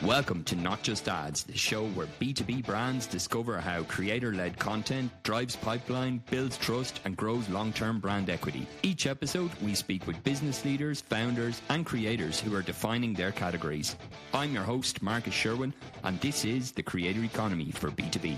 Welcome to Not Just Ads, the show where B2B brands discover how creator-led content drives pipeline, builds trust, and grows long-term brand equity. Each episode, we speak with business leaders, founders, and creators who are defining their categories. I'm your host, Marcus Sherwin, and this is the Creator Economy for B2B.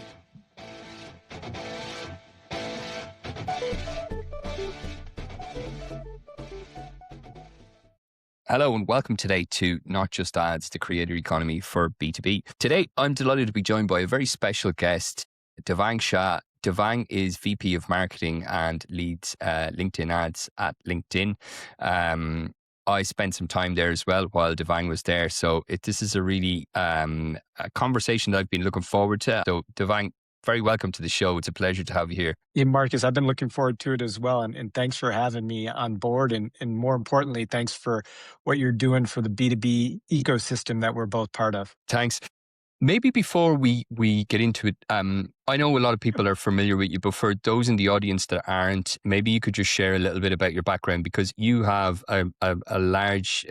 Hello and welcome today to Not Just Ads, the Creator Economy for B2B. Today, I'm delighted to be joined by a very special guest, Devang Shah. Devang is VP of Marketing and leads LinkedIn ads at LinkedIn. I spent some time there as well while Devang was there. So this is a really a conversation that I've been looking forward to. So Devang, very welcome to the show. It's a pleasure to have you here. Yeah, Marcus, I've been looking forward to it as well. And thanks for having me on board. And more importantly, thanks for what you're doing for the B2B ecosystem that we're both part of. Thanks. Maybe before we get into it, I know a lot of people are familiar with you, but for those in the audience that aren't, maybe you could just share a little bit about your background, because you have a large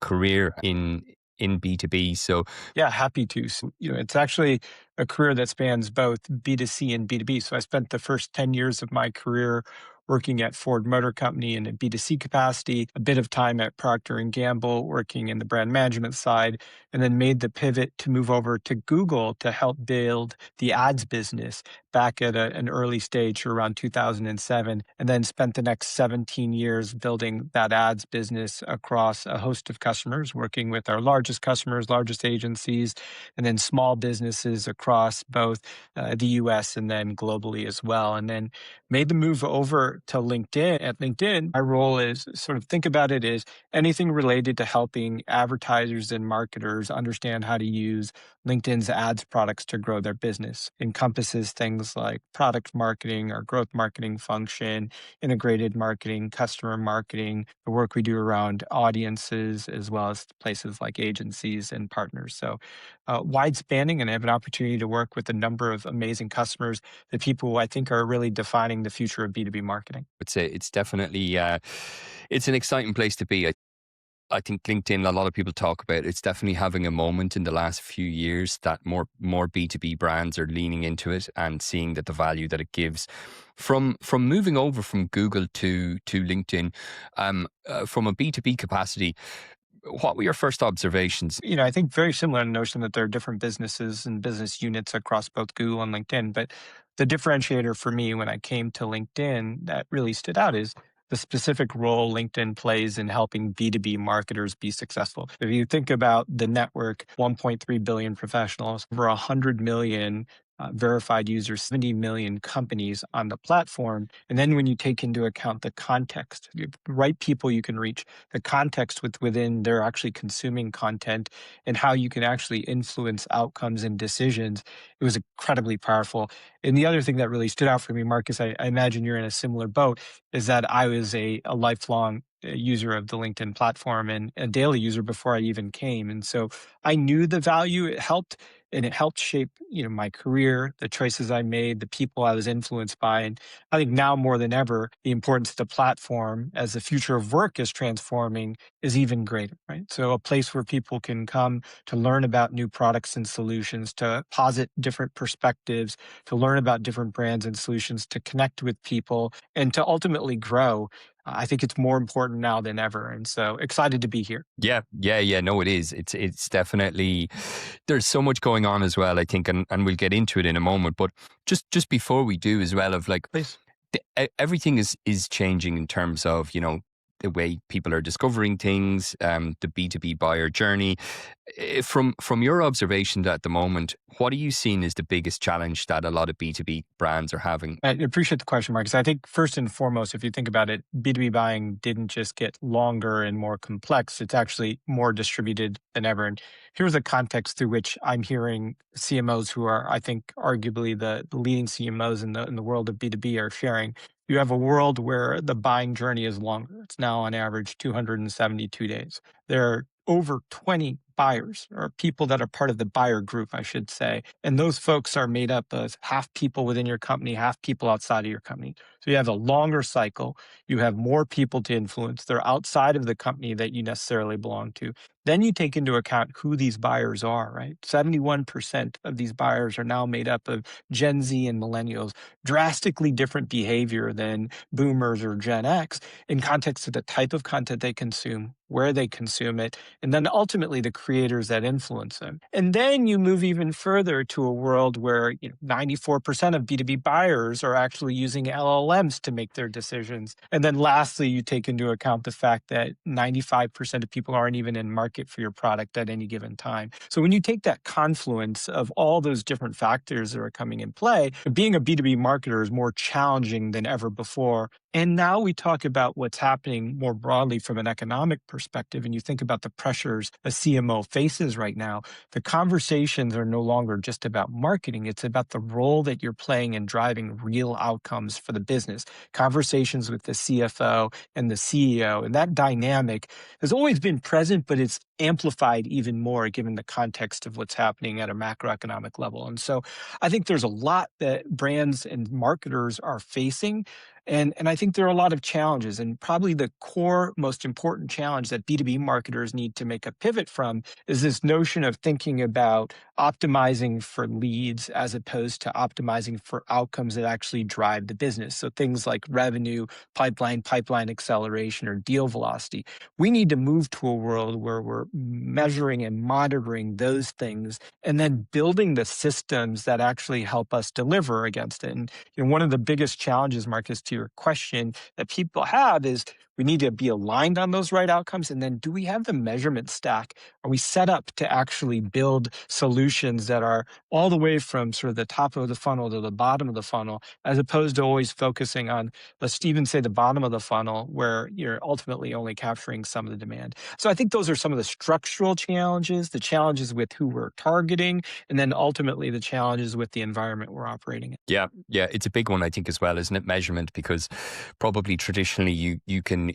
career in B2B. So yeah, happy to. So, it's actually a career that spans both B2C and B2B. So I spent the first 10 years of my career working at Ford Motor Company in a B2C capacity, a bit of time at Procter & Gamble working in the brand management side, and then made the pivot to move over to Google to help build the ads business back at an early stage around 2007, and then spent the next 17 years building that ads business across a host of customers, working with our largest customers, largest agencies, and then small businesses across both the US and then globally as well. And then made the move over to LinkedIn. At LinkedIn, my role is think about it as anything related to helping advertisers and marketers understand how to use LinkedIn's ads products to grow their business. Encompasses things like product marketing, our growth marketing function, integrated marketing, customer marketing, the work we do around audiences, as well as places like agencies and partners. So wide spanning, and I have an opportunity to work with a number of amazing customers, the people who I think are really defining the future of B2B marketing. It's definitely, it's an exciting place to be. I think LinkedIn, a lot of people talk about, it's definitely having a moment in the last few years that more B2B brands are leaning into it and seeing that the value that it gives. From moving over from Google to LinkedIn, from a B2B capacity, what were your first observations? I think very similar in the notion that there are different businesses and business units across both Google and LinkedIn. But the differentiator for me when I came to LinkedIn that really stood out is the specific role LinkedIn plays in helping B2B marketers be successful. If you think about the network, 1.3 billion professionals, over 100 million verified users, 70 million companies on the platform. And then when you take into account the context, the right people you can reach, the context within they're actually consuming content, and how you can actually influence outcomes and decisions, it was incredibly powerful. And the other thing that really stood out for me, Marcus, I imagine you're in a similar boat, is that I was a lifelong user of the LinkedIn platform and a daily user before I even came. And so I knew the value it helped, and it helped shape, my career, the choices I made, the people I was influenced by. And I think now more than ever, the importance of the platform as the future of work is transforming is even greater, right? So a place where people can come to learn about new products and solutions, to posit different perspectives, to learn about different brands and solutions, to connect with people, and to ultimately grow. I think it's more important now than ever. And so excited to be here. Yeah. No, it is. It's definitely, there's so much going on as well, I think, and we'll get into it in a moment. But just before we do as well, of like, Please. Everything is changing in terms of, the way people are discovering things, the B2B buyer journey. From your observation at the moment, what are you seeing as the biggest challenge that a lot of B2B brands are having? I appreciate the question, Marcus. I think first and foremost, if you think about it, B2B buying didn't just get longer and more complex. It's actually more distributed than ever. And here's a context through which I'm hearing CMOs who are, I think, arguably the leading CMOs in the world of B2B are sharing. You have a world where the buying journey is longer. It's now on average 272 days. There are over 20 buyers, or people that are part of the buyer group, I should say. And those folks are made up of half people within your company, half people outside of your company. So you have a longer cycle. You have more people to influence. They're outside of the company that you necessarily belong to. Then you take into account who these buyers are, right? 71% of these buyers are now made up of Gen Z and millennials, drastically different behavior than boomers or Gen X in context of the type of content they consume, where they consume it, and then ultimately the creators that influence them. And then you move even further to a world where 94% of B2B buyers are actually using LLMs to make their decisions. And then lastly, you take into account the fact that 95% of people aren't even in market for your product at any given time. So when you take that confluence of all those different factors that are coming in play, being a B2B marketer is more challenging than ever before. And now we talk about what's happening more broadly from an economic perspective, and you think about the pressures a CMO faces right now. The conversations are no longer just about marketing. It's about the role that you're playing in driving real outcomes for the business. Conversations with the CFO and the CEO, and that dynamic has always been present, but it's amplified even more given the context of what's happening at a macroeconomic level. And so I think there's a lot that brands and marketers are facing. And I think there are a lot of challenges. And probably the core, most important challenge that B2B marketers need to make a pivot from is this notion of thinking about optimizing for leads as opposed to optimizing for outcomes that actually drive the business. So things like revenue, pipeline acceleration, or deal velocity. We need to move to a world where we're measuring and monitoring those things and then building the systems that actually help us deliver against it. And one of the biggest challenges, Marcus, to your question that people have is we need to be aligned on those right outcomes. And then do we have the measurement stack? Are we set up to actually build solutions that are all the way from sort of the top of the funnel to the bottom of the funnel, as opposed to always focusing on, let's even say, the bottom of the funnel where you're ultimately only capturing some of the demand? So I think those are some of the structural challenges, the challenges with who we're targeting, and then ultimately the challenges with the environment we're operating in. Yeah, it's a big one, I think, as well, isn't it? Measurement, because probably traditionally you can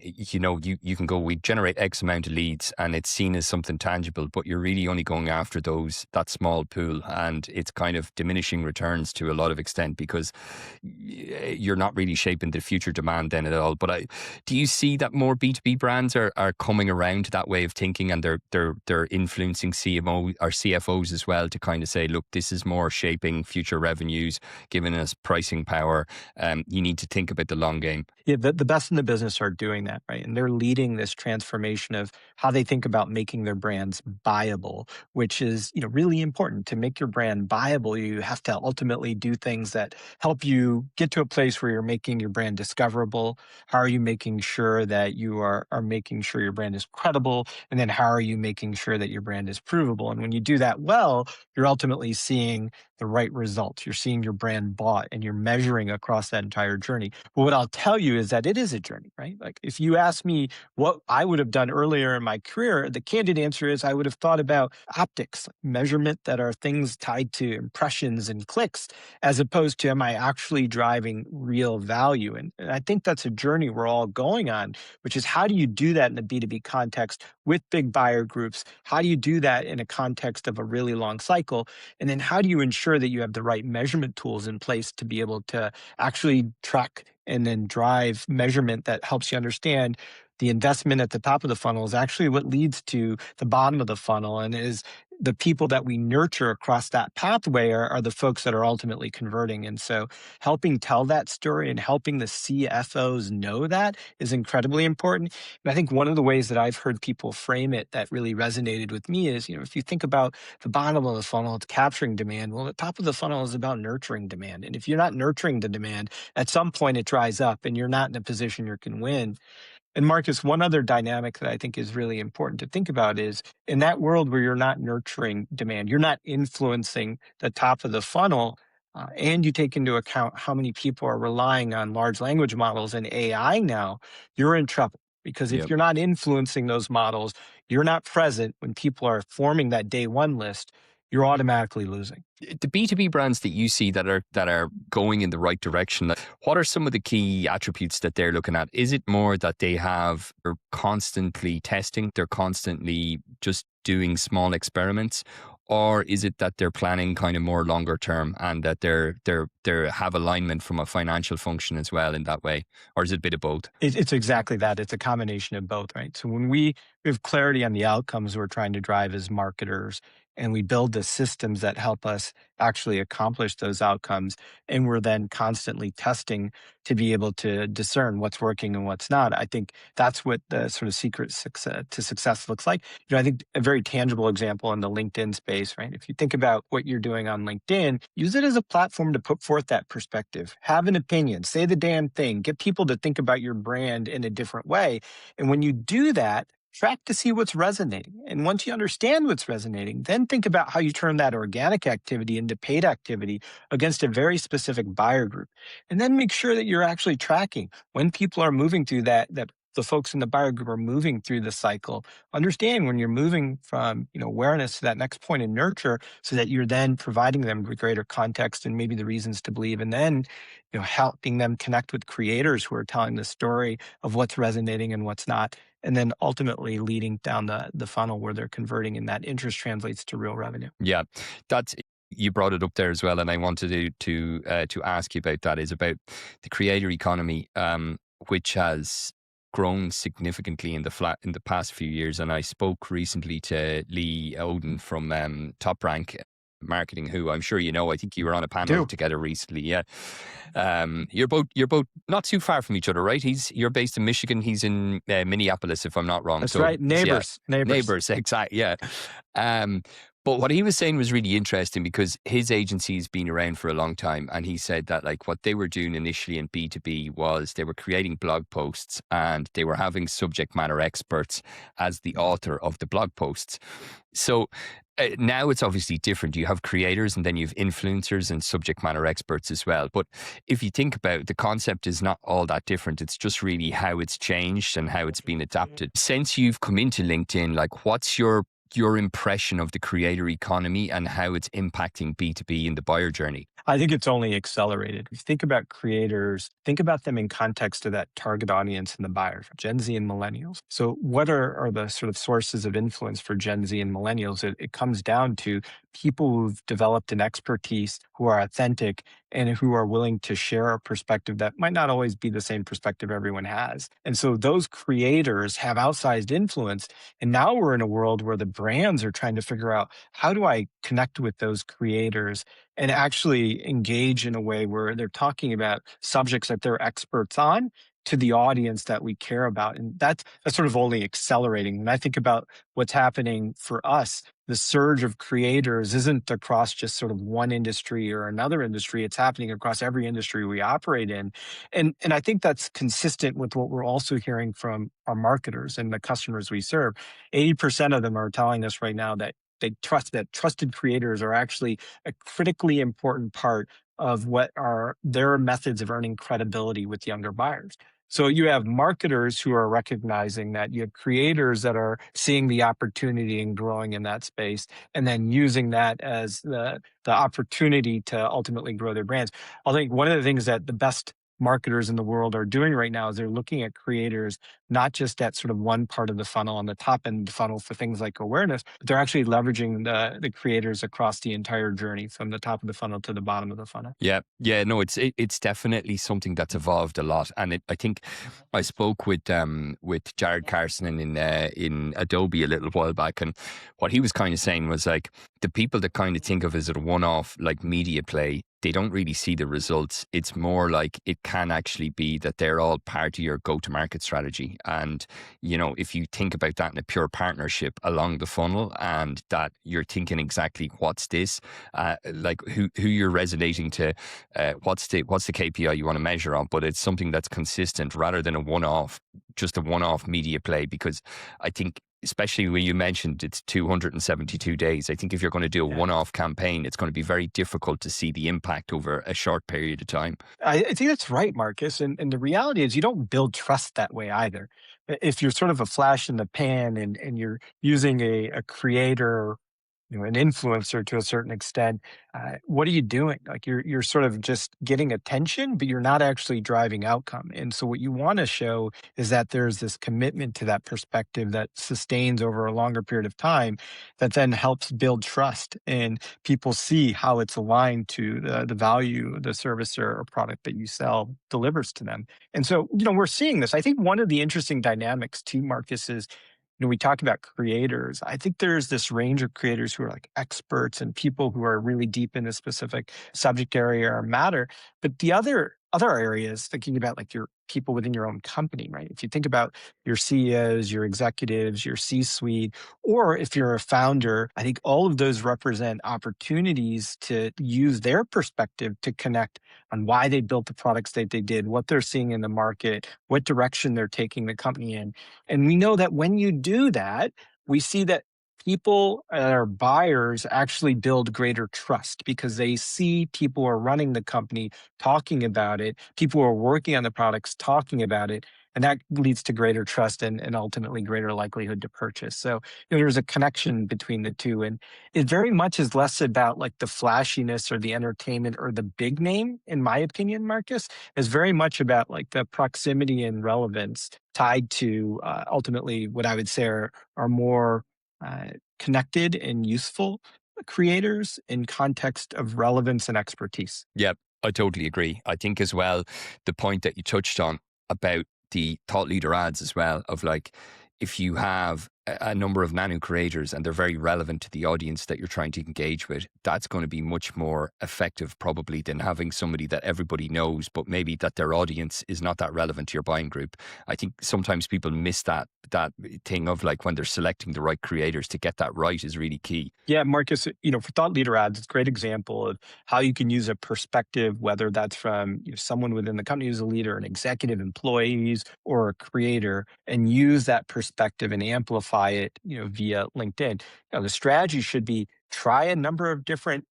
go, we generate X amount of leads and it's seen as something tangible, but you're really only going after that small pool, and it's kind of diminishing returns to a lot of extent because you're not really shaping the future demand then at all. But do you see that more B2B brands are coming around to that way of thinking, and they're influencing CMO or CFOs as well to kind of say, look, this is more shaping future revenues, giving us pricing power. You need to think about the long game. Yeah, the best in the business are doing that, right? And they're leading this transformation of how they think about making their brands buyable, which is, really important. To make your brand buyable, you have to ultimately do things that help you get to a place where you're making your brand discoverable. How are you making sure that you are making sure your brand is credible? And then how are you making sure that your brand is provable? And when you do that well, you're ultimately seeing the right results. You're seeing your brand bought, and you're measuring across that entire journey. But what I'll tell you is that it is a journey, right? Like if you ask me what I would have done earlier in my career, the candid answer is I would have thought about optics, measurement that are things tied to impressions and clicks, as opposed to am I actually driving real value? And I think that's a journey we're all going on, which is how do you do that in the B2B context with big buyer groups? How do you do that in a context of a really long cycle? And then how do you ensure that you have the right measurement tools in place to be able to actually track and then drive measurement that helps you understand the investment at the top of the funnel is actually what leads to the bottom of the funnel, and is the people that we nurture across that pathway are the folks that are ultimately converting. And so helping tell that story and helping the CFOs know that is incredibly important. And I think one of the ways that I've heard people frame it that really resonated with me is, if you think about the bottom of the funnel, it's capturing demand. Well, the top of the funnel is about nurturing demand. And if you're not nurturing the demand, at some point it dries up and you're not in a position you can win. And Marcus, one other dynamic that I think is really important to think about is in that world where you're not nurturing demand, you're not influencing the top of the funnel, and you take into account how many people are relying on large language models and AI now, you're in trouble. Because if Yep. you're not influencing those models, you're not present when people are forming that day one list, you're automatically losing. The B2B brands that you see that are going in the right direction, like, what are some of the key attributes that they're looking at? Is it more that they're constantly testing, they're constantly just doing small experiments, or is it that they're planning kind of more longer term and that they have alignment from a financial function as well in that way, or is it a bit of both? It's exactly that. It's a combination of both, right? So when we have clarity on the outcomes we're trying to drive as marketers, and we build the systems that help us actually accomplish those outcomes, and we're then constantly testing to be able to discern what's working and what's not. I think that's what the sort of secret success looks like. I think a very tangible example in the LinkedIn space, right? If you think about what you're doing on LinkedIn, use it as a platform to put forth that perspective, have an opinion, say the damn thing, get people to think about your brand in a different way. And when you do that, track to see what's resonating. And once you understand what's resonating, then think about how you turn that organic activity into paid activity against a very specific buyer group. And then make sure that you're actually tracking when people are moving through that the folks in the buyer group are moving through the cycle. Understand when you're moving from awareness to that next point in nurture, so that you're then providing them with greater context and maybe the reasons to believe, and then helping them connect with creators who are telling the story of what's resonating and what's not, and then ultimately leading down the funnel where they're converting and that interest translates to real revenue. Yeah, that's you brought it up there as well, and I wanted to ask you about that. Is about the creator economy, which has grown significantly in the past few years. And I spoke recently to Lee Oden from Top Rank Marketing, who I'm sure you know. I think you were on a panel Do. together recently. Yeah, you're both not too far from each other, right? You're based in Michigan. He's in Minneapolis, if I'm not wrong. That's So right. yeah, Neighbors. neighbors, exactly. Yeah. Um, but what he was saying was really interesting because his agency's been around for a long time. And he said that like what they were doing initially in B2B was they were creating blog posts and they were having subject matter experts as the author of the blog posts. So now it's obviously different. You have creators and then you have influencers and subject matter experts as well. But if you think about it, the concept is not all that different. It's just really how it's changed and how it's been adapted. Since you've come into LinkedIn, like what's your impression of the creator economy and how it's impacting B2B in the buyer journey? I think it's only accelerated. If you think about creators, think about them in context of that target audience and the buyers, Gen Z and millennials. So what are the sort of sources of influence for Gen Z and millennials? It comes down to people who've developed an expertise, who are authentic, and who are willing to share a perspective that might not always be the same perspective everyone has. And so those creators have outsized influence. And now we're in a world where the brands are trying to figure out, how do I connect with those creators and actually engage in a way where they're talking about subjects that they're experts on to the audience that we care about. And that's sort of only accelerating. When I think about what's happening for us, the surge of creators isn't across just sort of one industry or another industry. It's happening across every industry we operate in. And I think that's consistent with what we're also hearing from our marketers and the customers we serve. 80% of them are telling us right now that they trust that trusted creators are actually a critically important part of what are their methods of earning credibility with younger buyers. So you have marketers who are recognizing that, you have creators that are seeing the opportunity and growing in that space, and then using that as the opportunity to ultimately grow their brands. I think one of the things that the best marketers in the world are doing right now is they're looking at creators, not just at sort of one part of the funnel on the top end of the funnel for things like awareness, but they're actually leveraging the creators across the entire journey from the top of the funnel to the bottom of the funnel. Yeah, no, it's definitely something that's evolved a lot, and I think I spoke with Jared Carson in Adobe a little while back, and what he was kind of saying was like the people that kind of think of as a one-off like media play, they don't really see the results. It's more like it can actually be that they're all part of your go-to-market strategy. And, if you think about that in a pure partnership along the funnel and that you're thinking exactly what's this, like who you're resonating to, what's the KPI you want to measure on, but it's something that's consistent rather than just a one-off media play. Because I think, especially when you mentioned it's 272 days, I think if you're going to do a one-off campaign, it's going to be very difficult to see the impact over a short period of time. I think that's right, Marcus. And the reality is you don't build trust that way either. If you're sort of a flash in the pan and you're using a creator an influencer to a certain extent, what are you doing? Like you're sort of just getting attention, but you're not actually driving outcome. And so what you want to show is that there's this commitment to that perspective that sustains over a longer period of time, that then helps build trust, and people see how it's aligned to the value the service or product that you sell delivers to them. And so, we're seeing this. I think one of the interesting dynamics too, Marcus, is we talk about creators. I think there's this range of creators who are like experts and people who are really deep in a specific subject area or matter. But the other areas, thinking about like your people within your own company, right? If you think about your CEOs, your executives, your C-suite, or if you're a founder, I think all of those represent opportunities to use their perspective to connect on why they built the products that they did, what they're seeing in the market, what direction they're taking the company in. And we know that when you do that, we see that people that are buyers actually build greater trust because they see people who are running the company talking about it, people who are working on the products talking about it. And that leads to greater trust and ultimately greater likelihood to purchase. So there's a connection between the two. And it very much is less about like the flashiness or the entertainment or the big name, in my opinion, Marcus, is very much about like the proximity and relevance tied to ultimately what I would say are more connected and useful creators in context of relevance and expertise. Yeah, I totally agree. I think as well, the point that you touched on about the thought leader ads as well, of like, if you have a number of nano creators and they're very relevant to the audience that you're trying to engage with, that's going to be much more effective probably than having somebody that everybody knows, but maybe that their audience is not that relevant to your buying group. I think sometimes people miss that thing of like when they're selecting the right creators, to get that right is really key. Yeah, Marcus, for thought leader ads, it's a great example of how you can use a perspective, whether that's from someone within the company who's a leader, an executive, employees, or a creator, and use that perspective and amplify it, via LinkedIn. The strategy should be try a number of different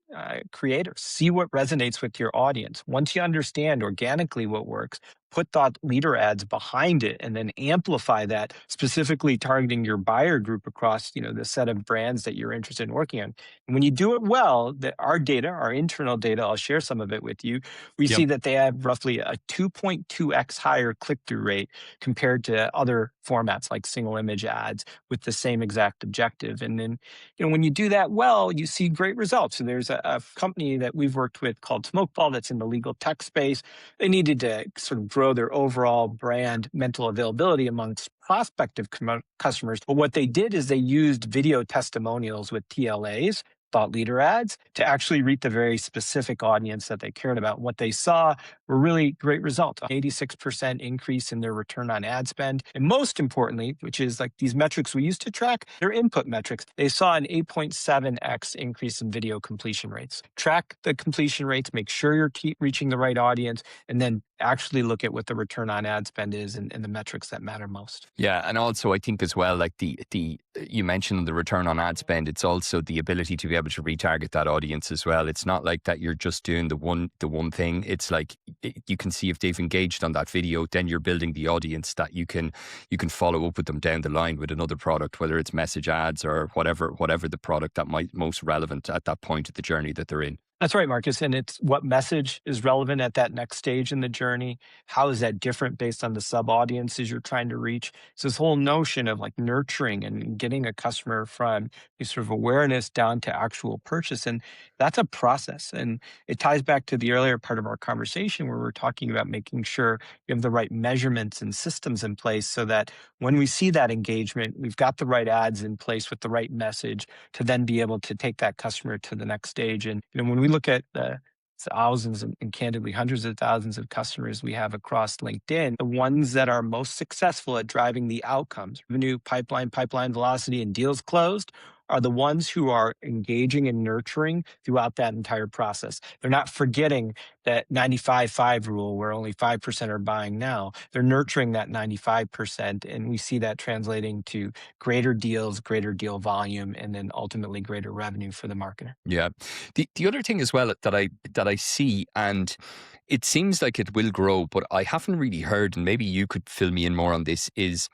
creators, see what resonates with your audience. Once you understand organically what works, put thought leader ads behind it and then amplify that, specifically targeting your buyer group across the set of brands that you're interested in working on. And when you do it well, that our data, our internal data, I'll share some of it with you, we Yep. see that they have roughly a 2.2x higher click-through rate compared to other formats like single image ads with the same exact objective. And then when you do that well, you see great results. So there's a company that we've worked with called Smokeball that's in the legal tech space. They needed to sort of grow their overall brand mental availability amongst prospective customers. But what they did is they used video testimonials with TLAs, thought leader ads, to actually reach the very specific audience that they cared about. What they saw were really great results, 86% increase in their return on ad spend. And most importantly, which is like these metrics we used to track, their input metrics, they saw an 8.7x increase in video completion rates. Track the completion rates, make sure you're reaching the right audience, and then actually look at what the return on ad spend is and the metrics that matter most. Yeah, and also I think as well, like the you mentioned the return on ad spend, it's also the ability to be able to retarget that audience as well. It's not like that you're just doing the one thing. It's like you can see if they've engaged on that video, then you're building the audience that you can follow up with them down the line with another product, whether it's message ads or whatever the product that might most relevant at that point of the journey that they're in. That's right, Marcus. And it's what message is relevant at that next stage in the journey. How is that different based on the sub audiences you're trying to reach? So this whole notion of like nurturing and getting a customer from sort of awareness down to actual purchase. And that's a process. And it ties back to the earlier part of our conversation where we're talking about making sure you have the right measurements and systems in place so that when we see that engagement, we've got the right ads in place with the right message to then be able to take that customer to the next stage. And when we look at the thousands and candidly hundreds of thousands of customers we have across LinkedIn, the ones that are most successful at driving the outcomes, revenue, pipeline velocity, and deals closed, are the ones who are engaging and nurturing throughout that entire process. They're not forgetting that 95-5 rule where only 5% are buying now. They're nurturing that 95%. And we see that translating to greater deals, greater deal volume, and then ultimately greater revenue for the marketer. Yeah. The other thing as well that I see, and it seems like it will grow, but I haven't really heard, and maybe you could fill me in more on this, is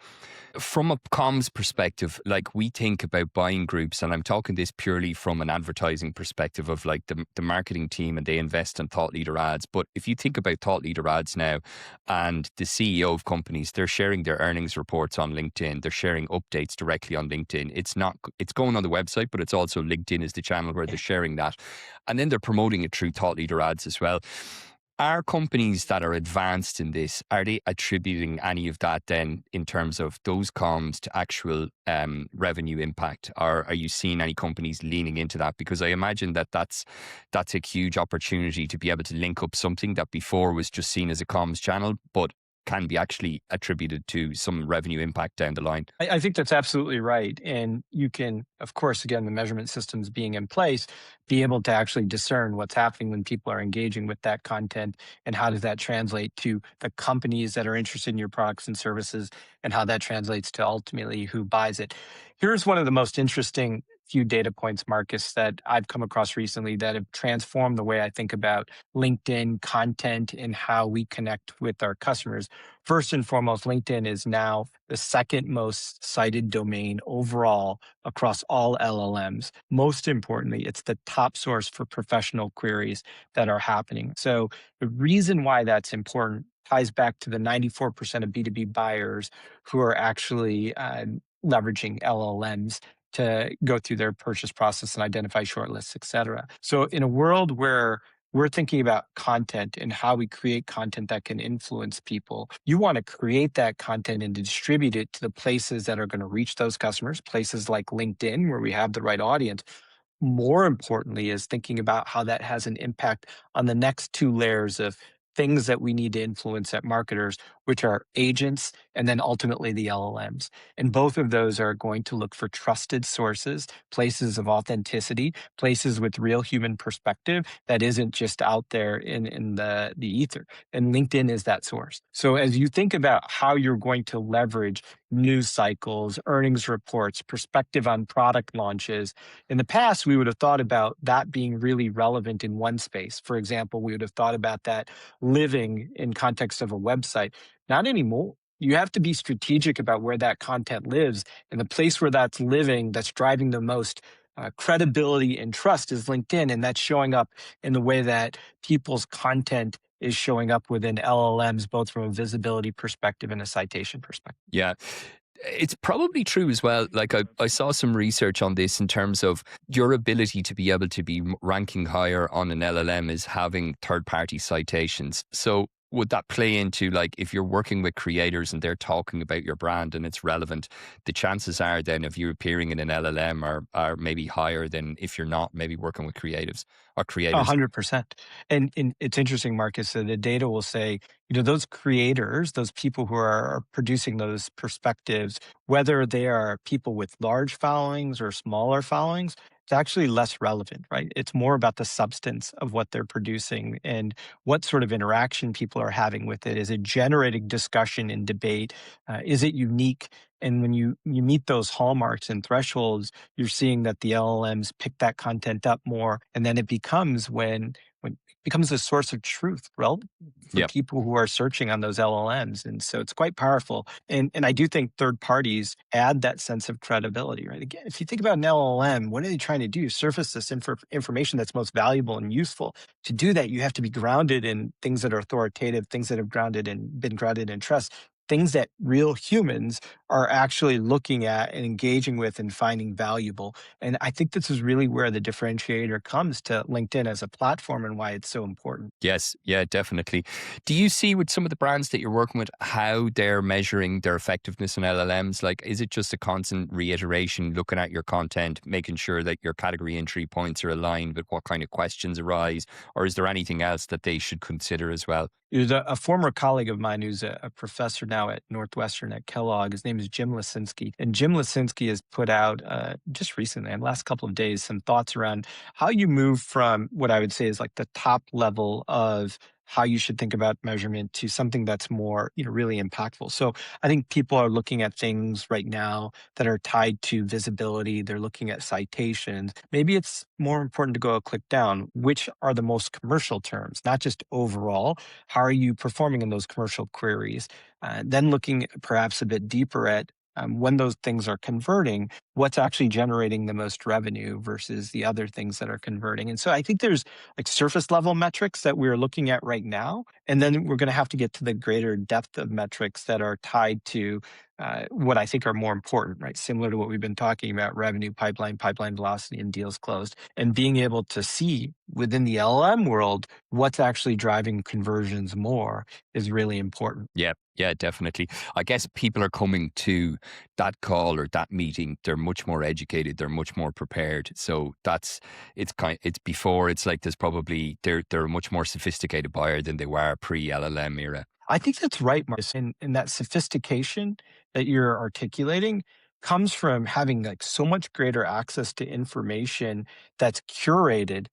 from a comms perspective, like we think about buying groups, and I'm talking this purely from an advertising perspective of like the marketing team, and they invest in thought leader ads. But if you think about thought leader ads now, and the CEO of companies, they're sharing their earnings reports on LinkedIn, they're sharing updates directly on LinkedIn. It's going on the website, but it's also LinkedIn is the channel where they're sharing that. And then they're promoting it through thought leader ads as well. Are companies that are advanced in this, are they attributing any of that then in terms of those comms to actual revenue impact? Or are you seeing any companies leaning into that? Because I imagine that that's a huge opportunity to be able to link up something that before was just seen as a comms channel, but can be actually attributed to some revenue impact down the line. I think that's absolutely right. And you can, of course, again, the measurement systems being in place, be able to actually discern what's happening when people are engaging with that content and how does that translate to the companies that are interested in your products and services and how that translates to ultimately who buys it. Here's one of the most interesting few data points, Marcus, that I've come across recently that have transformed the way I think about LinkedIn content and how we connect with our customers. First and foremost, LinkedIn is now the second most cited domain overall across all LLMs. Most importantly, it's the top source for professional queries that are happening. So the reason why that's important ties back to the 94% of B2B buyers who are actually leveraging LLMs to go through their purchase process and identify shortlists, et cetera. So in a world where we're thinking about content and how we create content that can influence people, you want to create that content and distribute it to the places that are going to reach those customers, places like LinkedIn, where we have the right audience. More importantly, is thinking about how that has an impact on the next two layers of things that we need to influence at marketers, which are agents and then ultimately the LLMs. And both of those are going to look for trusted sources, places of authenticity, places with real human perspective that isn't just out there in the ether. And LinkedIn is that source. So as you think about how you're going to leverage news cycles, earnings reports, perspective on product launches, in the past, we would have thought about that being really relevant in one space. For example, we would have thought about that living in context of a website. Not anymore. You have to be strategic about where that content lives, and the place where that's living, that's driving the most credibility and trust is LinkedIn, and that's showing up in the way that people's content is showing up within LLMs, both from a visibility perspective and a citation perspective. Yeah. It's probably true as well. Like I saw some research on this in terms of your ability to be able to be ranking higher on an LLM is having third party citations. So would that play into like if you're working with creators and they're talking about your brand and it's relevant, the chances are then of you appearing in an LLM are maybe higher than if you're not maybe working with creatives or creators. 100%. And it's interesting, Marcus, that the data will say, those creators, those people who are producing those perspectives, whether they are people with large followings or smaller followings, it's actually less relevant, right? It's more about the substance of what they're producing and what sort of interaction people are having with it. Is it generating discussion and debate? Is it unique? And when you meet those hallmarks and thresholds, you're seeing that the LLMs pick that content up more, and then it becomes when it becomes a source of truth, right, for Yep. people who are searching on those LLMs. And so it's quite powerful. And I do think third parties add that sense of credibility, right? Again, if you think about an LLM, what are they trying to do? Surface this information that's most valuable and useful. To do that, you have to be grounded in things that are authoritative, things that have been grounded in trust, things that real humans are actually looking at and engaging with and finding valuable. And I think this is really where the differentiator comes to LinkedIn as a platform and why it's so important. Yes, yeah, definitely. Do you see with some of the brands that you're working with how they're measuring their effectiveness in LLMs? Like, is it just a constant reiteration, looking at your content, making sure that your category entry points are aligned with what kind of questions arise? Or is there anything else that they should consider as well? There's a former colleague of mine who's a professor now now at Northwestern at Kellogg. His name is Jim Lisinski. And Jim Lisinski has put out just recently, in the last couple of days, some thoughts around how you move from what I would say is like the top level of how you should think about measurement to something that's more, really impactful. So I think people are looking at things right now that are tied to visibility. They're looking at citations. Maybe it's more important to go a click down. Which are the most commercial terms, not just overall? How are you performing in those commercial queries? Then looking perhaps a bit deeper at when those things are converting, what's actually generating the most revenue versus the other things that are converting. And so I think there's like surface level metrics that we're looking at right now. And then we're going to have to get to the greater depth of metrics that are tied to what I think are more important, right? Similar to what we've been talking about: revenue, pipeline velocity, and deals closed. And being able to see within the LLM world what's actually driving conversions more is really important. Yeah, yeah, definitely. I guess people are coming to that call or that meeting. They're much more educated. They're much more prepared. So it's before. It's like there's probably they're a much more sophisticated buyer than they were pre LLM era. I think that's right, Marcus. And that sophistication that you're articulating comes from having like so much greater access to information that's curated,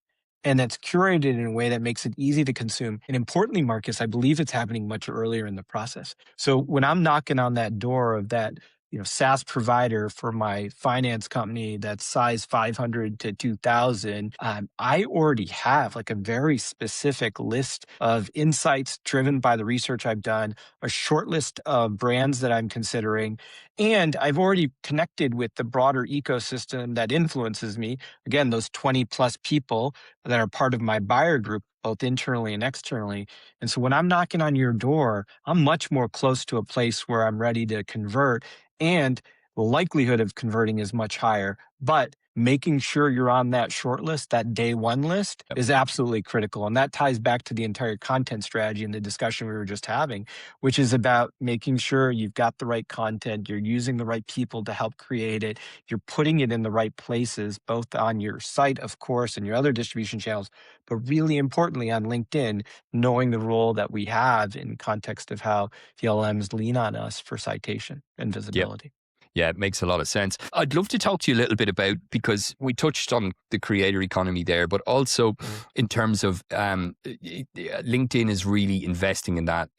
and that's curated in a way that makes it easy to consume. And importantly, Marcus, I believe it's happening much earlier in the process. So when I'm knocking on that door of that, SaaS provider for my finance company that's size 500 to 2000, I already have like a very specific list of insights driven by the research I've done, a short list of brands that I'm considering, and I've already connected with the broader ecosystem that influences me. Again, those 20 plus people that are part of my buyer group, both internally and externally. And so when I'm knocking on your door, I'm much more close to a place where I'm ready to convert, and the likelihood of converting is much higher. But making sure you're on that short list, that day one list, is absolutely critical. And that ties back to the entire content strategy and the discussion we were just having, which is about making sure you've got the right content, you're using the right people to help create it, you're putting it in the right places, both on your site, of course, and your other distribution channels, but really importantly on LinkedIn, knowing the role that we have in context of how the LLMs lean on us for citation and Yeah. visibility. Yeah, it makes a lot of sense. I'd love to talk to you a little bit about, because we touched on the creator economy there, but also in terms of LinkedIn is really investing in that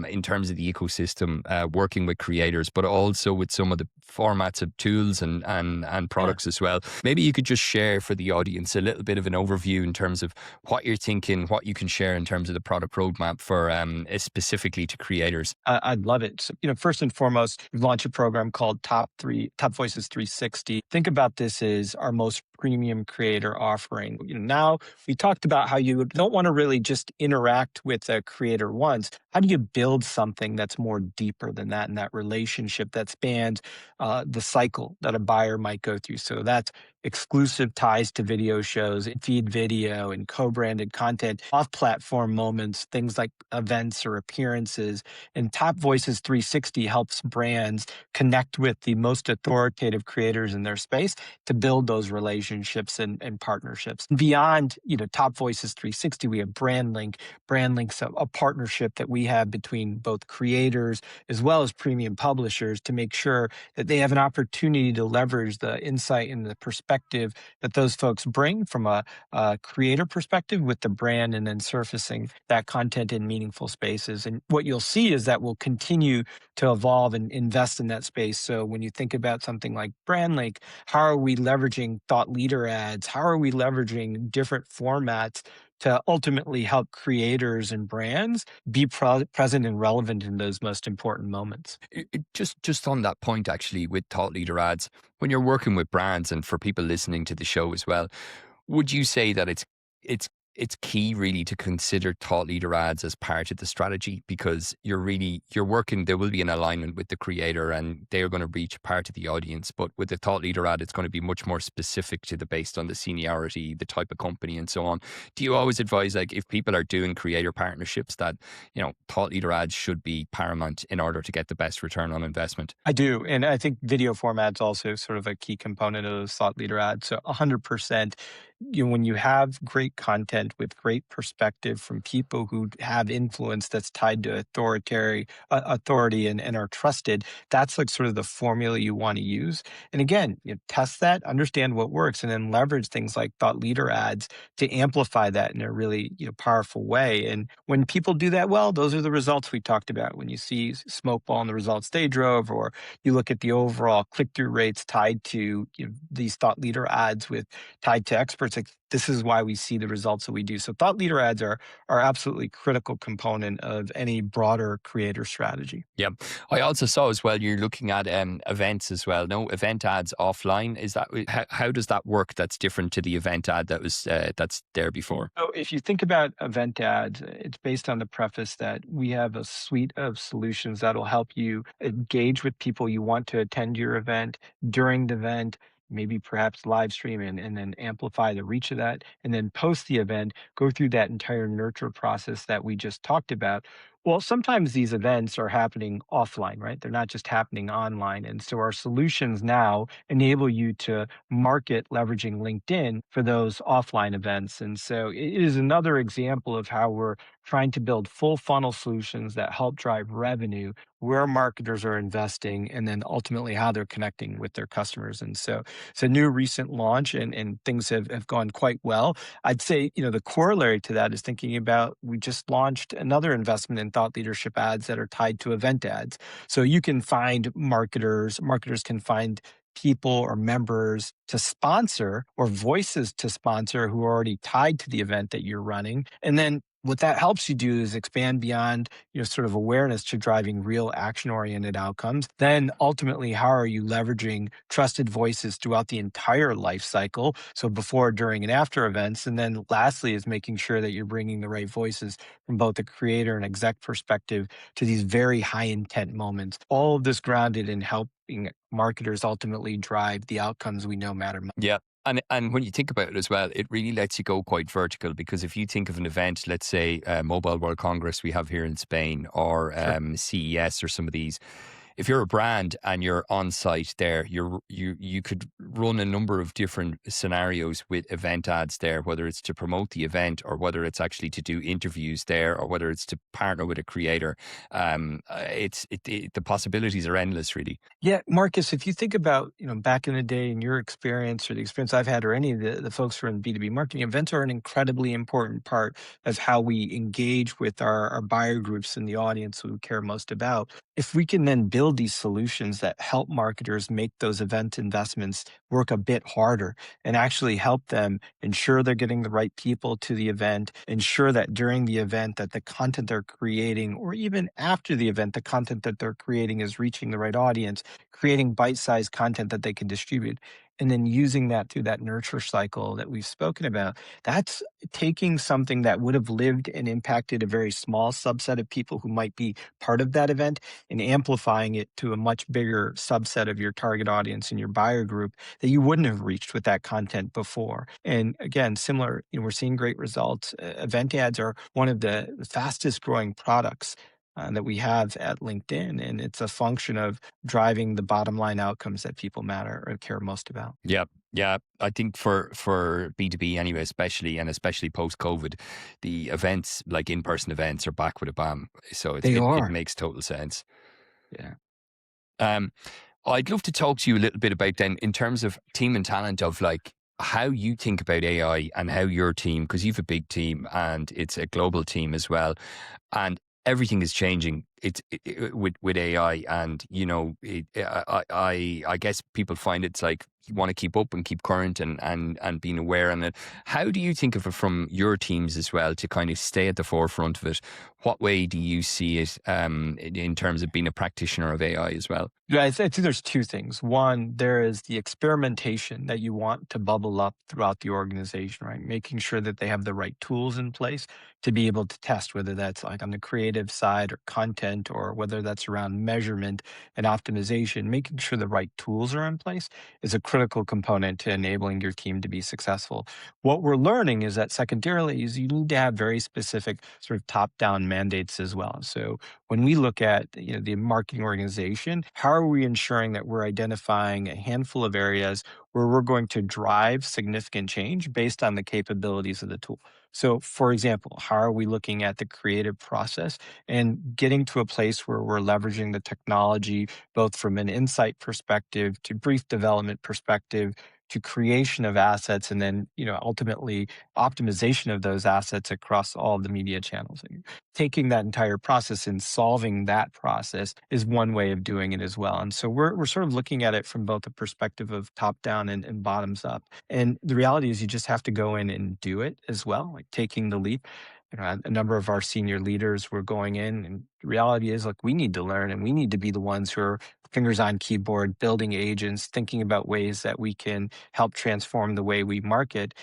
in terms of the ecosystem, working with creators, but also with some of the formats of tools and Yeah. products as well. Maybe you could just share for the audience a little bit of an overview in terms of what you're thinking, what you can share in terms of the product roadmap for specifically to creators. I'd love it. So, first and foremost, we've launched a program called Top Voices 360. Think about this as our most premium creator offering. Now we talked about how you don't want to really just interact with a creator once. How do you build something that's more deeper than that, and that relationship that spans the cycle that a buyer might go through? So that's exclusive ties to video shows, feed video, and co-branded content, off-platform moments, things like events or appearances. And Top Voices 360 helps brands connect with the most authoritative creators in their space to build those relationships and partnerships. Beyond, Top Voices 360, we have BrandLink. BrandLink's a partnership that we have between both creators as well as premium publishers to make sure that they have an opportunity to leverage the insight and the perspective that those folks bring from a creator perspective with the brand, and then surfacing that content in meaningful spaces. And what you'll see is that we'll continue to evolve and invest in that space. So when you think about something like BrandLink, how are we leveraging thought leader ads? How are we leveraging different formats to ultimately help creators and brands be present and relevant in those most important moments? Just on that point, actually, with thought leader ads, when you're working with brands and for people listening to the show as well, would you say that it's it's key really to consider thought leader ads as part of the strategy, because you're working, there will be an alignment with the creator and they're going to reach part of the audience. But with the thought leader ad, it's going to be much more specific to the based on the seniority, the type of company and so on. Do you always advise, like, if people are doing creator partnerships, that, thought leader ads should be paramount in order to get the best return on investment? I do. And I think video format's also sort of a key component of those thought leader ads. So 100%, when you have great content event with great perspective from people who have influence that's tied to authority and are trusted, that's like sort of the formula you want to use. And again, test that, understand what works, and then leverage things like thought leader ads to amplify that in a really powerful way. And when people do that well, those are the results we talked about. When you see Smokeball and the results they drove, or you look at the overall click through rates tied to these thought leader ads with tied to experts, like this is why we see the results that we do. So thought leader ads are absolutely critical component of any broader creator strategy. Yeah. I also saw as well, you're looking at events as well. No, event ads offline. Is that how does that work? That's different to the event ad that was that's there before. So if you think about event ads, it's based on the preface that we have a suite of solutions that'll help you engage with people you want to attend your event during the event, maybe perhaps live stream and then amplify the reach of that. And then post the event, go through that entire nurture process that we just talked about. Well, sometimes these events are happening offline, right? They're not just happening online. And so our solutions now enable you to market leveraging LinkedIn for those offline events. And so it is another example of how we're trying to build full funnel solutions that help drive revenue where marketers are investing and then ultimately how they're connecting with their customers. And so it's a new recent launch and things have gone quite well. I'd say, the corollary to that is thinking about we just launched another investment in thought leadership ads that are tied to event ads. So you can find marketers can find people or members to sponsor or voices to sponsor who are already tied to the event that you're running. And then what that helps you do is expand beyond sort of awareness to driving real action oriented outcomes. Then ultimately, how are you leveraging trusted voices throughout the entire life cycle? So before, during, and after events. And then lastly is making sure that you're bringing the right voices from both the creator and exec perspective to these very high intent moments. All of this grounded in helping marketers ultimately drive the outcomes we know matter most. Yeah. And when you think about it as well, it really lets you go quite vertical because if you think of an event, let's say Mobile World Congress we have here in Spain or Sure. CES or some of these, if you're a brand and you're on site there, you could run a number of different scenarios with event ads there, whether it's to promote the event or whether it's actually to do interviews there or whether it's to partner with a creator. The possibilities are endless, really. Yeah, Marcus, if you think about, back in the day in your experience or the experience I've had or any of the folks who are in B2B marketing, events are an incredibly important part of how we engage with our buyer groups and the audience who we care most about. If we can then build these solutions that help marketers make those event investments work a bit harder and actually help them ensure they're getting the right people to the event, ensure that during the event that the content they're creating or even after the event, the content that they're creating is reaching the right audience, creating bite-sized content that they can distribute, and then using that through that nurture cycle that we've spoken about. That's taking something that would have lived and impacted a very small subset of people who might be part of that event and amplifying it to a much bigger subset of your target audience and your buyer group that you wouldn't have reached with that content before. And again, similar, we're seeing great results. Event ads are one of the fastest growing products that we have at LinkedIn. And it's a function of driving the bottom line outcomes that people matter or care most about. Yeah. Yeah, I think for B2B anyway, especially post COVID, the events like in-person events are back with a bam. So They it are. makes total sense. Yeah. Um, I'd love to talk to you a little bit about then in terms of team and talent of like how you think about AI and how your team, because you've a big team and it's a global team as well, and everything is changing. With AI, and I guess people find it's like you want to keep up and keep current and being aware. And how do you think of it from your teams as well to kind of stay at the forefront of it? What way do you see it in terms of being a practitioner of AI as well? Yeah, I think there's two things. One, there is the experimentation that you want to bubble up throughout the organization, right? Making sure that they have the right tools in place to be able to test, whether that's like on the creative side or content, or whether that's around measurement and optimization. Making sure the right tools are in place is a critical component to enabling your team to be successful. What we're learning is that secondarily is you need to have very specific sort of top-down mandates as well. So when we look at the marketing organization, how are we ensuring that we're identifying a handful of areas where we're going to drive significant change based on the capabilities of the tool? So, for example, how are we looking at the creative process and getting to a place where we're leveraging the technology both from an insight perspective to brief development perspective to creation of assets and then ultimately optimization of those assets across all of the media channels? Taking that entire process and solving that process is one way of doing it as well. And so we're sort of looking at it from both the perspective of top down and bottoms up. And the reality is you just have to go in and do it as well, like taking the leap. A number of our senior leaders were going in, and the reality is, like, we need to learn and we need to be the ones who are fingers on keyboard, building agents, thinking about ways that we can help transform the way we market.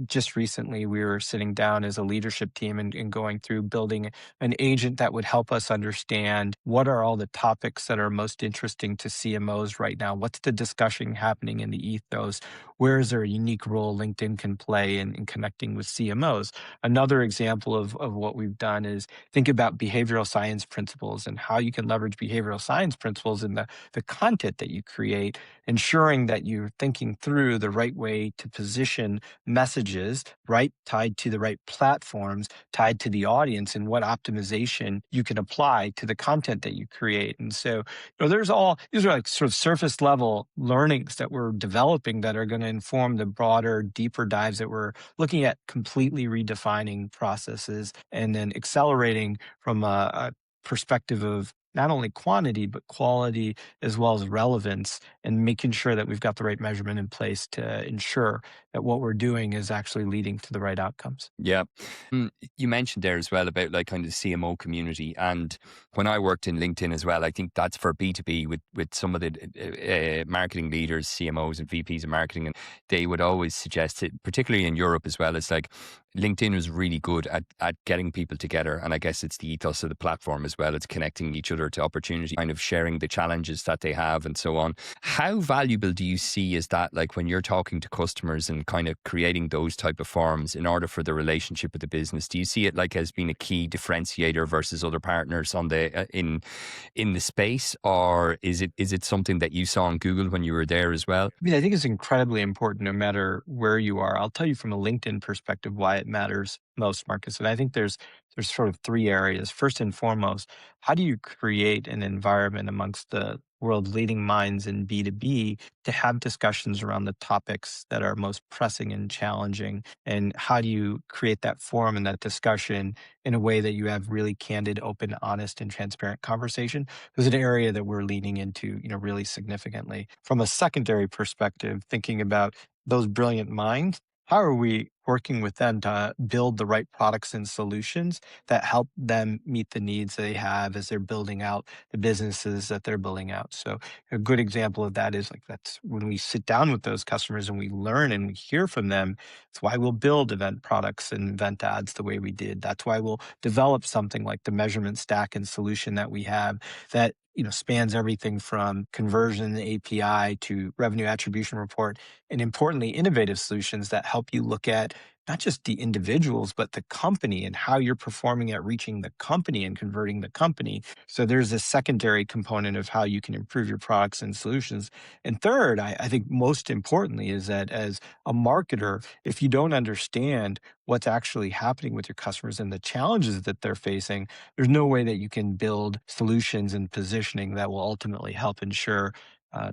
Just recently, we were sitting down as a leadership team and going through building an agent that would help us understand what are all the topics that are most interesting to CMOs right now. What's the discussion happening in the ethos? Where is there a unique role LinkedIn can play in connecting with CMOs? Another example of what we've done is think about behavioral science principles and how you can leverage behavioral science principles in the content that you create, ensuring that you're thinking through the right way to position messages, right, tied to the right platforms, tied to the audience, and what optimization you can apply to the content that you create. And so, these are like sort of surface level learnings that we're developing that are going to inform the broader, deeper dives that we're looking at completely redefining processes and then accelerating from a perspective of not only quantity, but quality as well as relevance, and making sure that we've got the right measurement in place to ensure that what we're doing is actually leading to the right outcomes. Yeah. You mentioned there as well about like kind of the CMO community. And when I worked in LinkedIn as well, I think that's for B2B with some of the marketing leaders, CMOs and VPs of marketing. And they would always suggest it, particularly in Europe as well. It's like LinkedIn was really good at getting people together. And I guess it's the ethos of the platform as well. It's connecting each other to opportunity, kind of sharing the challenges that they have and so on. How valuable do you see is that, like when you're talking to customers and kind of creating those type of forums in order for the relationship with the business? Do you see it like as being a key differentiator versus other partners on the in the space, or is it something that you saw on Google when you were there as well? I mean, I think it's incredibly important no matter where you are. I'll tell you from a LinkedIn perspective why it matters most, Marcus. And I think there's sort of three areas. First and foremost, how do you create an environment amongst the world's leading minds in B2B to have discussions around the topics that are most pressing and challenging? And how do you create that forum and that discussion in a way that you have really candid, open, honest, and transparent conversation? Is an area that we're leaning into, really significantly. From a secondary perspective, thinking about those brilliant minds, how are we working with them to build the right products and solutions that help them meet the needs they have as they're building out the businesses that they're building out? So a good example of that is like that's when we sit down with those customers and we learn and we hear from them. It's why we'll build event products and event ads the way we did. That's why we'll develop something like the measurement stack and solution that we have that spans everything from conversion API to revenue attribution report, and importantly, innovative solutions that help you look at not just the individuals, but the company and how you're performing at reaching the company and converting the company. So there's a secondary component of how you can improve your products and solutions. And third, I think most importantly, is that as a marketer, if you don't understand what's actually happening with your customers and the challenges that they're facing, there's no way that you can build solutions and positioning that will ultimately help ensure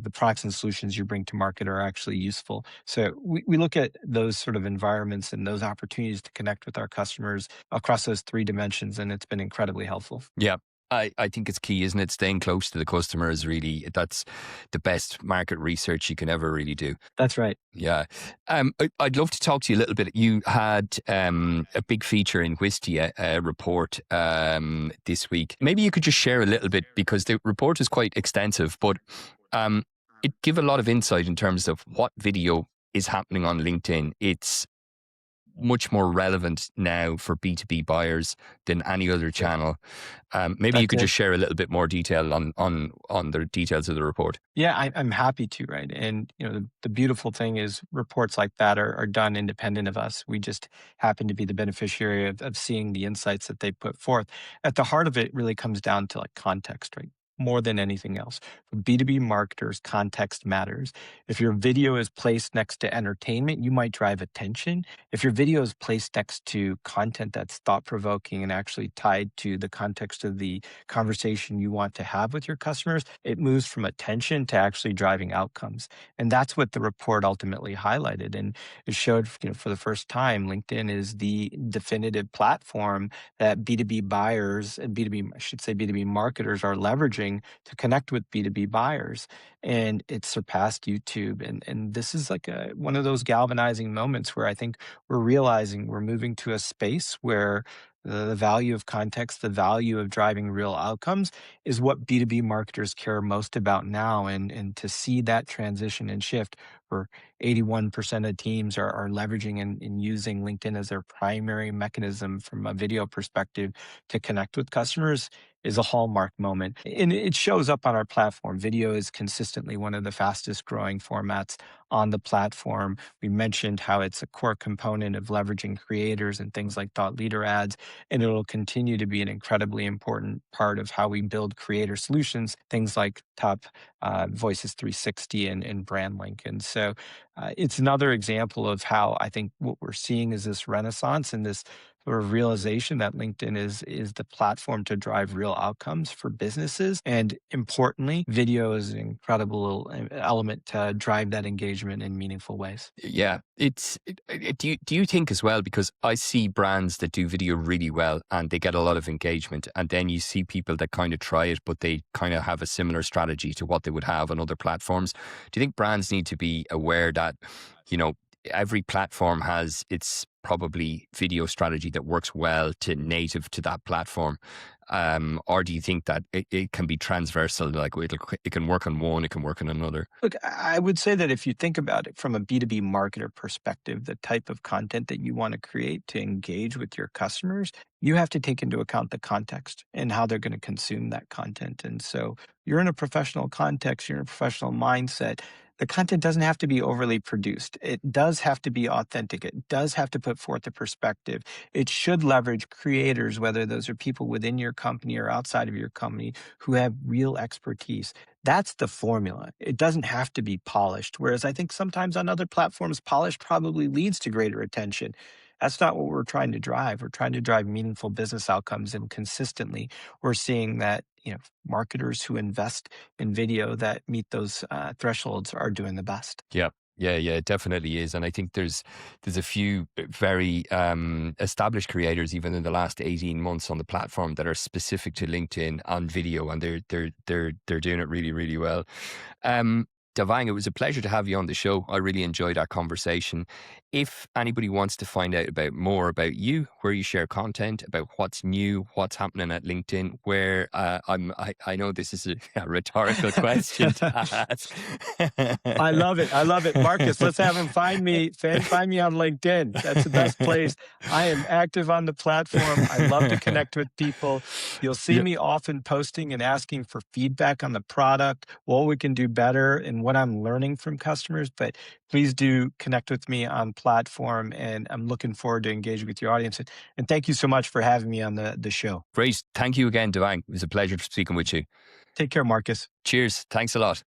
the products and solutions you bring to market are actually useful. So we look at those sort of environments and those opportunities to connect with our customers across those three dimensions, and it's been incredibly helpful. Yeah. I think it's key, isn't it? Staying close to the customer is really, that's the best market research you can ever really do. That's right. Yeah. I'd love to talk to you a little bit. You had a big feature in Wistia report this week. Maybe you could just share a little bit because the report is quite extensive, but it give a lot of insight in terms of what video is happening on LinkedIn. It's much more relevant now for B2B buyers than any other It, channel. Maybe you that's could it. just share a little bit more detail on the details of the report. Yeah, I'm happy to, right? And the beautiful thing is reports like that are done independent of us. We just happen to be the beneficiary of seeing the insights that they put forth. At the heart of it really comes down to like context, right? More than anything else. For B2B marketers, context matters. If your video is placed next to entertainment, you might drive attention. If your video is placed next to content that's thought provoking and actually tied to the context of the conversation you want to have with your customers, it moves from attention to actually driving outcomes. And that's what the report ultimately highlighted. And it showed, for the first time, LinkedIn is the definitive platform that B2B buyers and B2B, I should say B2B marketers are leveraging to connect with B2B buyers. And it surpassed YouTube. And this is like one of those galvanizing moments where I think we're realizing we're moving to a space where the value of context, the value of driving real outcomes is what B2B marketers care most about now. And to see that transition and shift where 81% of teams are leveraging and using LinkedIn as their primary mechanism from a video perspective to connect with customers is a hallmark moment. And it shows up on our platform. Video is consistently one of the fastest growing formats on the platform. We mentioned how it's a core component of leveraging creators and things like thought leader ads, and it'll continue to be an incredibly important part of how we build creator solutions, things like Top Voices 360 and BrandLink. And so it's another example of how I think what we're seeing is this renaissance and this sort of realization that LinkedIn is the platform to drive real outcomes for businesses. And importantly, video is an incredible element to drive that engagement in meaningful ways. Yeah, do you think as well, because I see brands that do video really well and they get a lot of engagement, and then you see people that kind of try it but they kind of have a similar strategy to what they would have on other platforms. Do you think brands need to be aware that, you know, every platform has its probably video strategy that works well to native to that platform? Or do you think that it can be transversal, like it can work on one, it can work on another? Look, I would say that if you think about it from a B2B marketer perspective, the type of content that you want to create to engage with your customers, you have to take into account the context and how they're going to consume that content. And so you're in a professional context, you're in a professional mindset. The content doesn't have to be overly produced. It does have to be authentic. It does have to put forth a perspective. It should leverage creators, whether those are people within your company or outside of your company who have real expertise. That's the formula. It doesn't have to be polished. Whereas I think sometimes on other platforms, polish probably leads to greater attention. That's not what we're trying to drive. We're trying to drive meaningful business outcomes, and consistently we're seeing that marketers who invest in video that meet those thresholds are doing the best. Yeah. Yeah, it definitely is, and I think there's a few very established creators even in the last 18 months on the platform that are specific to LinkedIn on video, and they're doing it really, really well. Davang, it was a pleasure to have you on the show. I really enjoyed our conversation. If anybody wants to find out about more about you, where you share content, about what's new, what's happening at LinkedIn, where I know this is a rhetorical question to ask. I love it. I love it. Marcus, let's have him find me. Find me on LinkedIn. That's the best place. I am active on the platform. I love to connect with people. You'll see Yeah. me often posting and asking for feedback on the product, what we can do better, and what I'm learning from customers. But please do connect with me on platform, and I'm looking forward to engaging with your audience. And thank you so much for having me on the show. Great. Thank you again, Davang. It was a pleasure speaking with you. Take care, Marcus. Cheers. Thanks a lot.